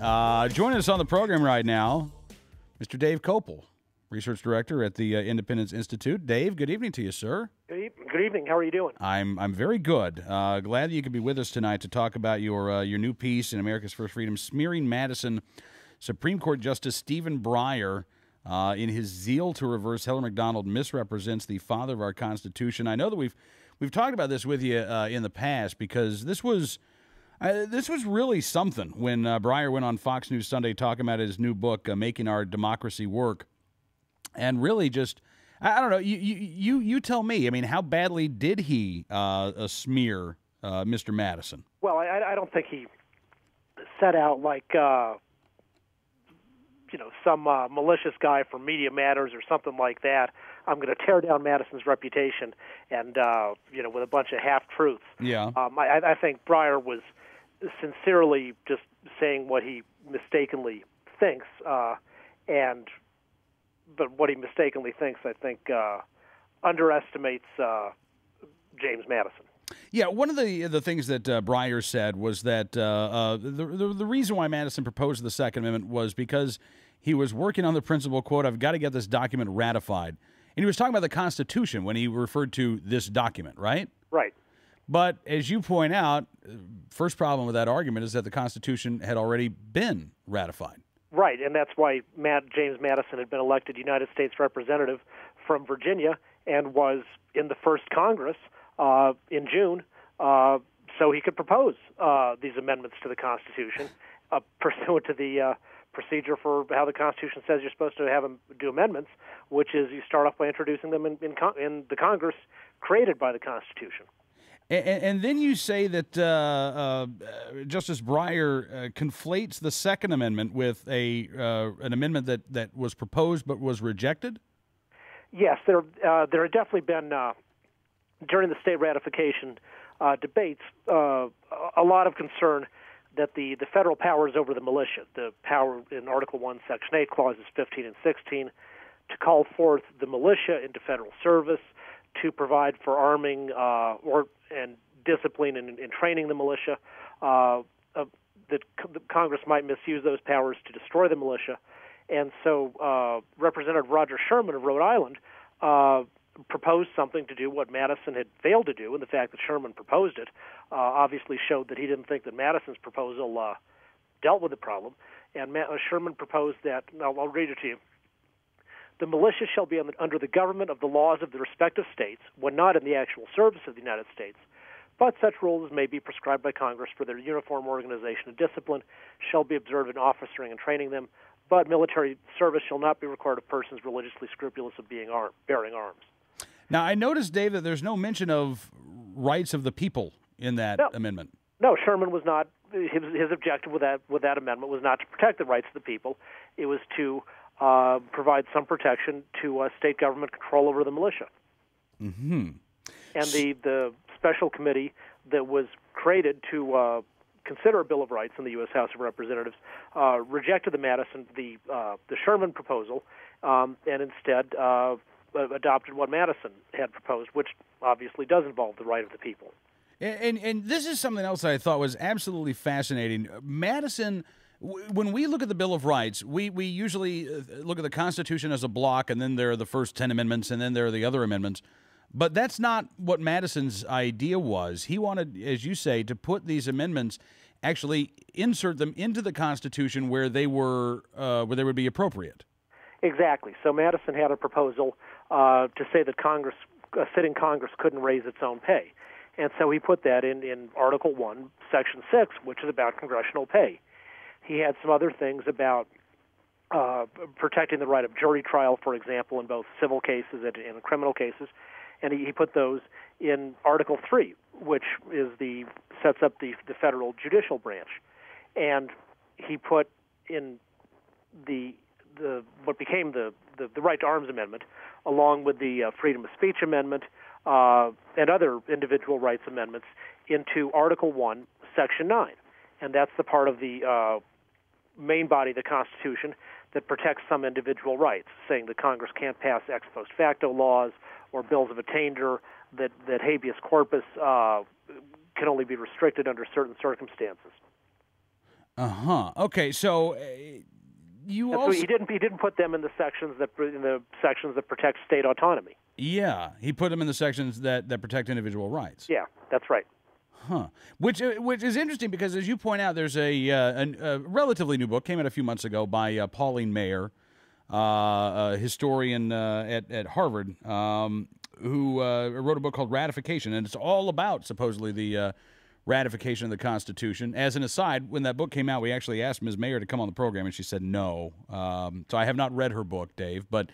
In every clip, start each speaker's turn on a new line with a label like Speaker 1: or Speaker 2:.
Speaker 1: Joining us on the program right now, Mr. Dave Kopel, Research Director at the Independence Institute. Dave, good evening to you, sir.
Speaker 2: Good evening. How are you doing?
Speaker 1: I'm very good. Glad that you could be with us tonight to talk about your new piece in America's First Freedom, Smearing Madison. Supreme Court Justice Stephen Breyer, in his zeal to reverse Heller McDonald, misrepresents the father of our Constitution. I know that we've talked about this with you in the past because this was really something when Breyer went on Fox News Sunday talking about his new book, Making Our Democracy Work, and really just, I don't know, you tell me. I mean, how badly did he smear Mr. Madison?
Speaker 2: Well, I don't think he set out like some malicious guy from Media Matters or something like that. I'm going to tear down Madison's reputation, and with a bunch of half truths.
Speaker 1: Yeah.
Speaker 2: I think Breyer was sincerely just saying what he mistakenly thinks, but what he mistakenly thinks, I think, underestimates James Madison.
Speaker 1: Yeah, one of the things that Breyer said was that the reason why Madison proposed the Second Amendment was because he was working on the principle, quote, I've got to get this document ratified. And he was talking about the Constitution when he referred to this document, right?
Speaker 2: Right.
Speaker 1: But as you point out, first problem with that argument is that the Constitution had already been ratified.
Speaker 2: Right, and that's why James Madison had been elected United States Representative from Virginia and was in the first Congress in June, so he could propose these amendments to the Constitution pursuant to the procedure for how the Constitution says you're supposed to have them do amendments, which is you start off by introducing them in the Congress created by the Constitution.
Speaker 1: And then you say that Justice Breyer conflates the Second Amendment with an amendment that was proposed but was rejected?
Speaker 2: Yes, there have definitely been, during the state ratification debates, a lot of concern that the federal powers over the militia, the power in Article 1, Section 8, Clauses 15 and 16, to call forth the militia into federal service, to provide for arming and discipline and training the militia, that Congress might misuse those powers to destroy the militia. And so Representative Roger Sherman of Rhode Island proposed something to do what Madison had failed to do, and the fact that Sherman proposed it obviously showed that he didn't think that Madison's proposal dealt with the problem. And Sherman proposed that, I'll read it to you, the militia shall be under the government of the laws of the respective states when not in the actual service of the United States, but such rules as may be prescribed by Congress for their uniform organization and discipline shall be observed in officering and training them, but military service shall not be required of persons religiously scrupulous of bearing arms. Now,
Speaker 1: I noticed, Dave, that there's no mention of rights of the people in that amendment.
Speaker 2: No, Sherman was not. His objective with that amendment was not to protect the rights of the people. It was to provide some protection to state government control over the militia.
Speaker 1: Mm-hmm.
Speaker 2: And the special committee that was created to consider a Bill of Rights in the U.S. House of Representatives rejected the Sherman proposal and instead adopted what Madison had proposed, which obviously does involve the right of the people.
Speaker 1: And this is something else I thought was absolutely fascinating. Madison, when we look at the Bill of Rights, we usually look at the Constitution as a block, and then there are the first 10 amendments, and then there are the other amendments. But that's not what Madison's idea was. He wanted, as you say, to put these amendments, actually insert them into the Constitution where they would be appropriate.
Speaker 2: Exactly. So Madison had a proposal to say that a sitting Congress couldn't raise its own pay. And so he put that in Article 1, Section 6, which is about congressional pay. He had some other things about protecting the right of jury trial, for example, in both civil cases and in criminal cases. And he put those in Article 3, which sets up the federal judicial branch. And he put in what became the Right to Arms Amendment, along with the Freedom of Speech Amendment and other individual rights amendments, into Article 1, Section 9. And that's the part of the main body of the Constitution that protects some individual rights, saying that Congress can't pass ex post facto laws or bills of attainder, that habeas corpus can only be restricted under certain circumstances.
Speaker 1: Okay, so you
Speaker 2: And so
Speaker 1: also
Speaker 2: he didn't put them in the sections that protect state autonomy.
Speaker 1: yeah, he put them in the sections that protect individual rights.
Speaker 2: Yeah, that's right.
Speaker 1: Huh. Which is interesting because, as you point out, there's a relatively new book, came out a few months ago, by Pauline Maier, a historian at Harvard, who wrote a book called Ratification, and it's all about supposedly the ratification of the Constitution. As an aside, when that book came out, we actually asked Ms. Maier to come on the program, and she said no. So I have not read her book, Dave, but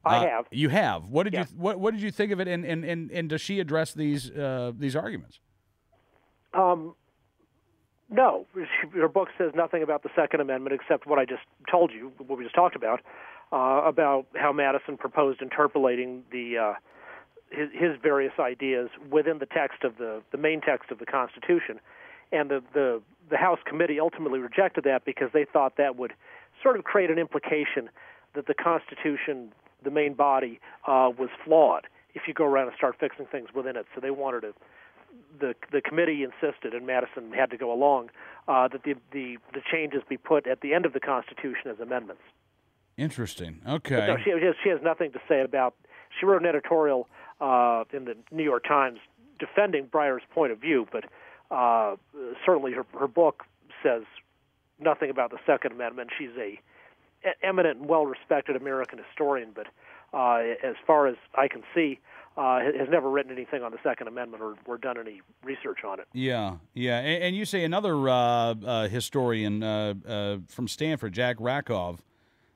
Speaker 2: I have.
Speaker 1: You have. What did
Speaker 2: Yeah.
Speaker 1: what did you think of it? And does she address these arguments?
Speaker 2: No, her book says nothing about the Second Amendment except what I just told you, what we just talked about how Madison proposed interpolating his various ideas within the text of the main text of the Constitution, and the House committee ultimately rejected that because they thought that would sort of create an implication that the Constitution, the main body, was flawed if you go around and start fixing things within it. So they wanted to. The committee insisted, and Madison had to go along, that the changes be put at the end of the Constitution as amendments.
Speaker 1: Interesting. Okay.
Speaker 2: No, she has nothing to say about. She wrote an editorial in the New York Times defending Breyer's point of view, but certainly her book says nothing about the Second Amendment. She's a eminent and well-respected American historian, but as far as I can see, has never written anything on the Second Amendment or done any research on it.
Speaker 1: Yeah. And you say another historian from Stanford, Jack Rakov,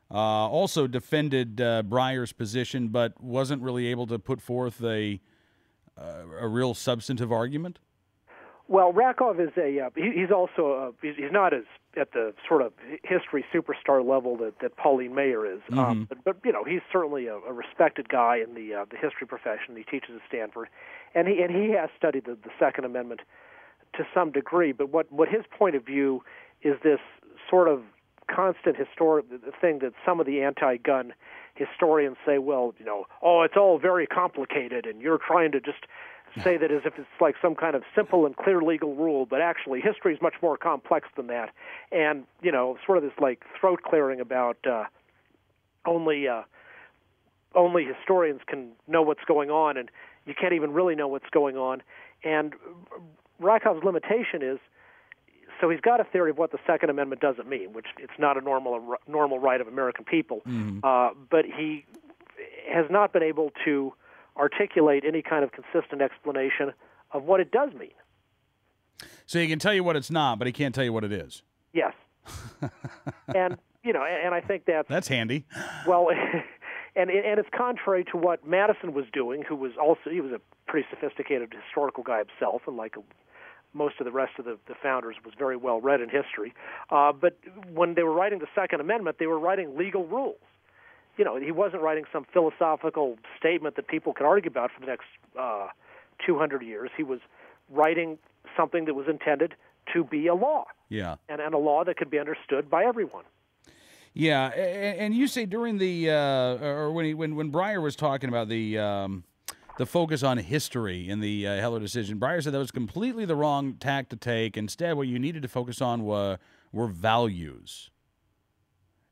Speaker 1: also defended Breyer's position, but wasn't really able to put forth a real substantive argument. Well,
Speaker 2: Rakov is he's also he's not as at the sort of history superstar level that Pauline Maier is, but he's certainly a respected guy in the history profession. He teaches at Stanford, and he has studied the Second Amendment to some degree. But what his point of view is this sort of constant historic thing that some of the anti-gun historians say, well, it's all very complicated, and you're trying to just say that as if it's like some kind of simple and clear legal rule, but actually history is much more complex than that. And, sort of this like throat clearing about only historians can know what's going on, and you can't even really know what's going on. And Rakov's limitation is, so he's got a theory of what the Second Amendment doesn't mean, which it's not a normal right of American people, but he has not been able to articulate any kind of consistent explanation of what it does mean.
Speaker 1: So he can tell you what it's not, but he can't tell you what it is.
Speaker 2: Yes. And I think that's
Speaker 1: handy.
Speaker 2: Well, and it's contrary to what Madison was doing, he was a pretty sophisticated historical guy himself, and like most of the rest of the founders was very well read in history. But when they were writing the Second Amendment, they were writing legal rules. He wasn't writing some philosophical statement that people could argue about for the next 200 years. He was writing something that was intended to be a law.
Speaker 1: Yeah.
Speaker 2: And a law that could be understood by everyone.
Speaker 1: Yeah, and you say during the or when Breyer was talking about the focus on history in the Heller decision, Breyer said that was completely the wrong tack to take. Instead, what you needed to focus on were values.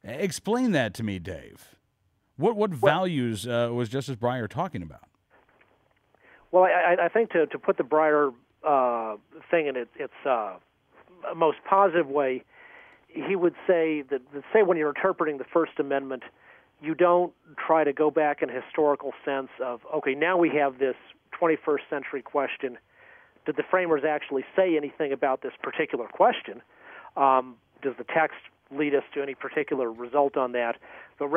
Speaker 1: Explain that to me, Dave. What values was Justice Breyer talking about?
Speaker 2: Well, I think to put the Breyer thing in its most positive way, he would say that when you're interpreting the First Amendment, you don't try to go back in a historical sense of, okay, now we have this 21st century question. Did the framers actually say anything about this particular question? Does the text lead us to any particular result on that? But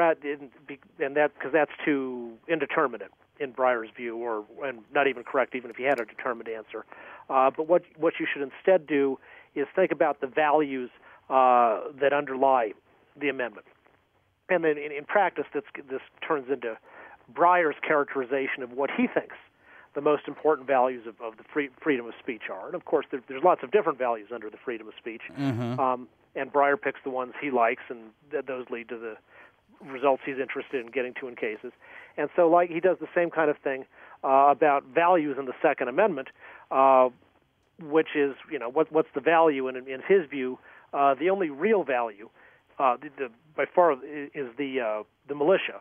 Speaker 2: because that's too indeterminate in Breyer's view, and not even correct, even if you had a determined answer. But what you should instead do is think about the values that underlie the amendment. And then in practice, this turns into Breyer's characterization of what he thinks the most important values of the freedom of speech are. And of course, there's lots of different values under the freedom of speech. And Breyer picks the ones he likes, and those lead to the results he's interested in getting to in cases. And so, he does the same kind of thing about values in the Second Amendment, which is, what's the value in his view the only real value, by far, is the militia.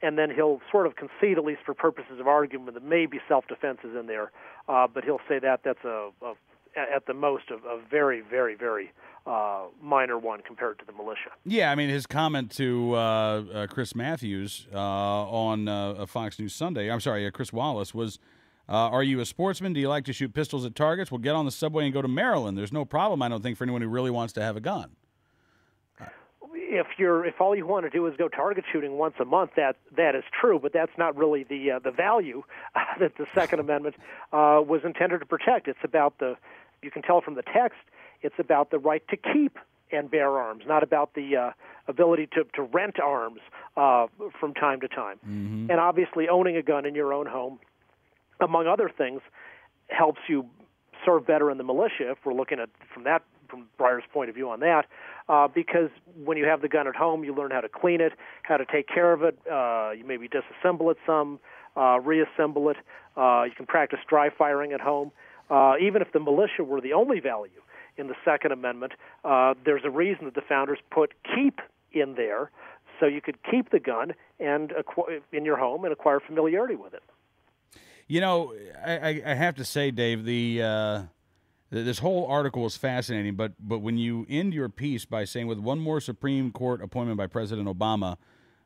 Speaker 2: And then he'll sort of concede, at least for purposes of argument, that maybe self-defense is in there, but he'll say that's at the most a very, very, very minor one compared to the militia.
Speaker 1: Yeah, I mean, his comment to Chris Matthews on Fox News Sunday, Chris Wallace, was, are you a sportsman? Do you like to shoot pistols at targets? Well, get on the subway and go to Maryland. There's no problem, I don't think, for anyone who really wants to have a gun.
Speaker 2: If all you want to do is go target shooting once a month, that is true, but that's not really the value that the Second Amendment was intended to protect. It's about you can tell from the text, it's about the right to keep and bear arms, not about the ability to rent arms from time to time. Mm-hmm. And obviously, owning a gun in your own home, among other things, helps you serve better in the militia. If we're looking at from Breyer's point of view on that, because when you have the gun at home, you learn how to clean it, how to take care of it. You maybe disassemble it some, reassemble it. You can practice dry firing at home. Even if the militia were the only value in the Second Amendment, there's a reason that the founders put keep in there, so you could keep the gun and in your home and acquire familiarity with it.
Speaker 1: You know, I have to say, Dave, this whole article is fascinating, but when you end your piece by saying with one more Supreme Court appointment by President Obama,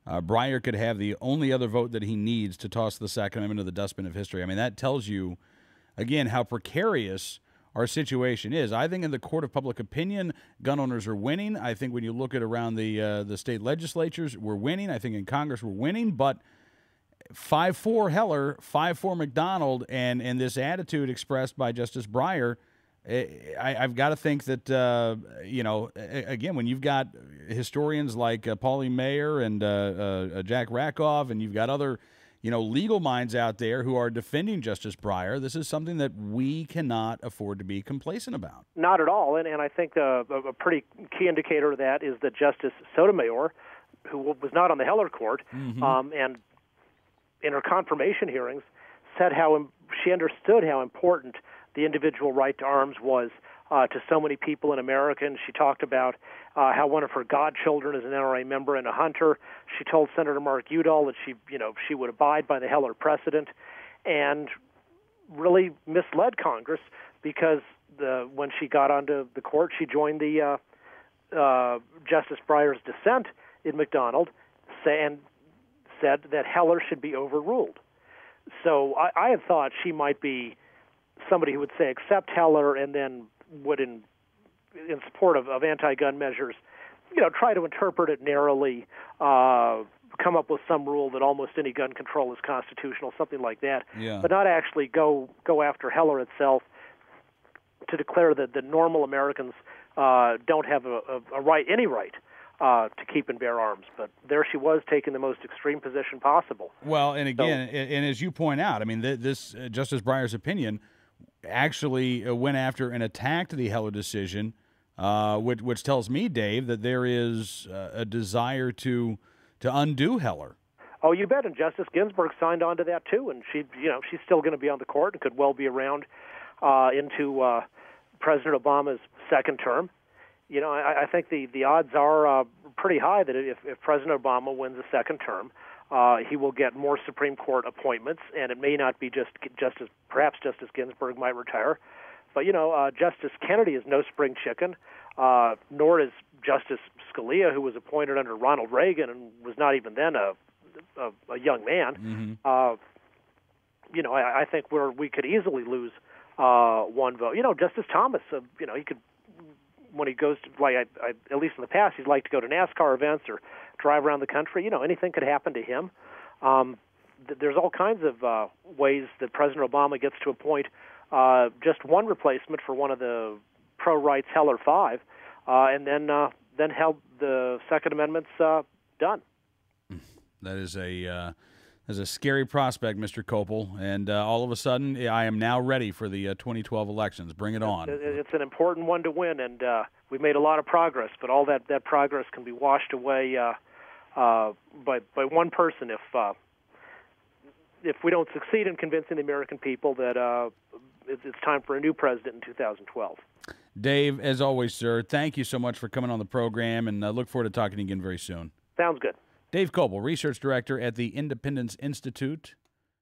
Speaker 1: Breyer could have the only other vote that he needs to toss the Second Amendment to the dustbin of history. I mean, that tells you, again, how precarious our situation is. I think in the court of public opinion, gun owners are winning. I think when you look at around the state legislatures, we're winning. I think in Congress we're winning, but 5-4 Heller, 5-4 McDonald, and this attitude expressed by Justice Breyer, I've got to think that, again, when you've got historians like Pauline Mayer and Jack Rakoff, and you've got other, legal minds out there who are defending Justice Breyer, this is something that we cannot afford to be complacent about.
Speaker 2: Not at all. And I think a pretty key indicator of that is that Justice Sotomayor, who was not on the Heller court, mm-hmm. And in her confirmation hearings, said how she understood how important the individual right to arms was to so many people in America. And she talked about how one of her godchildren is an NRA member and a hunter. She told Senator Mark Udall that she would abide by the Heller precedent, and really misled Congress because when she got onto the court, she joined the Justice Breyer's dissent in McDonald and said that Heller should be overruled. So I had thought she might be somebody who would say accept Heller and then would, in support of anti-gun measures, try to interpret it narrowly, come up with some rule that almost any gun control is constitutional, something like that, but not actually go after Heller itself to declare that the normal Americans don't have any right to keep and bear arms. But there she was, taking the most extreme position possible.
Speaker 1: Well, and again, and as you point out, I mean, this Justice Breyer's opinion actually went after and attacked the Heller decision, which tells me, Dave, that there is a desire to undo Heller.
Speaker 2: Oh, you bet. And Justice Ginsburg signed on to that too, and she's still going to be on the court and could well be around into President Obama's second term. I think the odds are pretty high that if President Obama wins a second term, he will get more Supreme Court appointments, and it may not be perhaps Justice Ginsburg might retire, but Justice Kennedy is no spring chicken, nor is Justice Scalia, who was appointed under Ronald Reagan and was not even then a young man. Mm-hmm. I think we could easily lose one vote. Justice Thomas, he could. When he goes to, at least in the past, he'd like to go to NASCAR events or drive around the country. Anything could happen to him. There's all kinds of ways that President Obama gets to appoint just one replacement for one of the pro-rights Heller Five, and then the Second Amendment's done.
Speaker 1: That is a scary prospect, Mr. Kopel, and all of a sudden, I am now ready for the 2012 elections. Bring it on.
Speaker 2: It's an important one to win, and we've made a lot of progress, but all that progress can be washed away by one person if we don't succeed in convincing the American people that it's time for a new president in 2012.
Speaker 1: Dave, as always, sir, thank you so much for coming on the program, and look forward to talking again very soon.
Speaker 2: Sounds good.
Speaker 1: Dave Coble, Research Director at the Independence Institute.